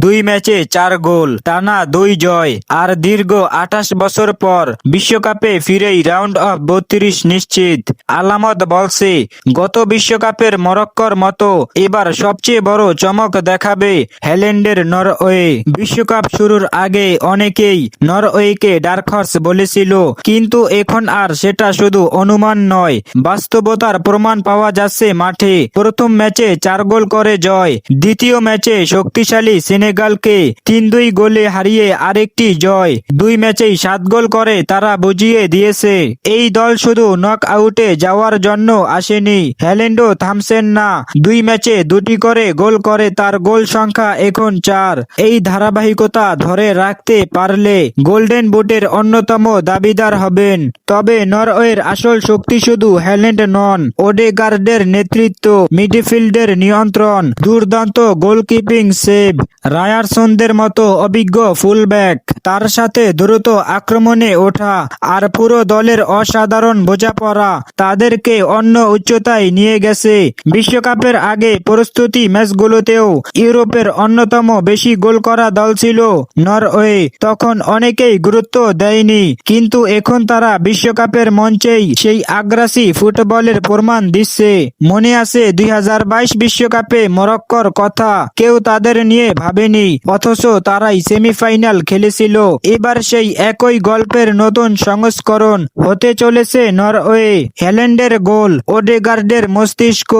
2 ম্যাচে 4 গোল, টানা 2 জয় আর দীর্ঘ 28 বছর পর বিশ্বকাপে ফিরেই রাউন্ড অফ 32 নিশ্চিত। আলামত বলছে, গত বিশ্বকাপের মরক্কোর মতো এবার সবচেয়ে বড় চমক দেখাবে হ্যাল্যান্ডের নরওয়ে। বিশ্বকাপ শুরুর আগে অনেকেই নরওয়েকে ডার্ক হর্স বলেছিল, কিন্তু এখন আর সেটা শুধু অনুমান নয়, বাস্তবতার প্রমাণ পাওয়া যাচ্ছে মাঠে। প্রথম ম্যাচে 4 গোল করে জয়, দ্বিতীয় ম্যাচে শক্তিশালী সেনেগালকে 3-2 গোলে হারিয়ে আরেকটি জয়। 2 ম্যাচেই 7 গোল করে তারা বুঝিয়ে দিয়েছে এই দল শুধু নক আউটে যাওয়ার জন্য আসেনি। হ্যাল্যান্ডও থামছেন না, 2 ম্যাচে 2টি করে গোল করে তার গোল সংখ্যা এখন 4। এই ধারাবাহিকতা ধরে রাখতে পারলে গোল্ডেন বুটের অন্যতম দাবিদার হবেন। তবে নরওয়ের আসল শক্তি শুধু হ্যাল্যান্ড নন, ওডেগার্ডের নেতৃত্ব, মিডফিল্ডের নিয়ন্ত্রণ, দুর্দান্ত গোলকিপিং সেভ, রায়ারসনদের মতো অভিজ্ঞ ফুলব্যাক, তার সাথে দ্রুত আক্রমণে ওঠা আর পুরো দলের অসাধারণ বোঝাপড়া তাদেরকে অন্য উচ্চতায় নিয়ে গেছে। বিশ্বকাপের আগে প্রস্তুতি ম্যাচগুলোতেও ইউরোপের অন্যতম বেশি গোল করা দল ছিল নরওয়ে। তখন অনেকেই গুরুত্ব দেয়নি, কিন্তু এখন তারা বিশ্বকাপের মঞ্চেই সেই আগ্রাসী ফুটবলের প্রমাণ দিচ্ছে। মনে আছে 2022 বিশ্বকাপে মরক্কোর কথা, কেউ তাদের নিয়ে ভাবেনি, অথচ তারাই সেমিফাইনাল খেলেছিল। এবার সেই একই গল্পের নতুন সংস্করণ হতে চলেছে নরওয়ে। হ্যাল্যান্ডের গোল, ওডেগার্ডের মস্তিষ্ক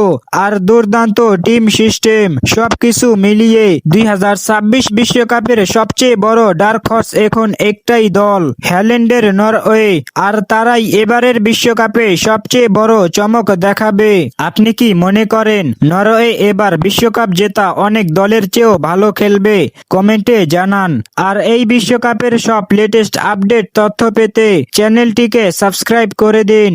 আর দুর্দান্ত টিম সিস্টেম, সবকিছু মিলিয়ে 2026 বিশ্বকাপের সবচেয়ে বড় ডার্ক হর্স এখন একটাই দল, হ্যাল্যান্ডের নরওয়ে। আর তারাই এবারের বিশ্বকাপে সবচেয়ে বড় চমক দেখাবে। আপনি কি মনে করেন নরওয়ে এবার বিশ্বকাপ জেতা অনেক দলের চেয়েও ভালো খেলবে? কমেন্টে জানান। আর এই বিশ্বকাপের সব লেটেস্ট আপডেট তথ্য পেতে চ্যানেলটিকে সাবস্ক্রাইব করে দিন।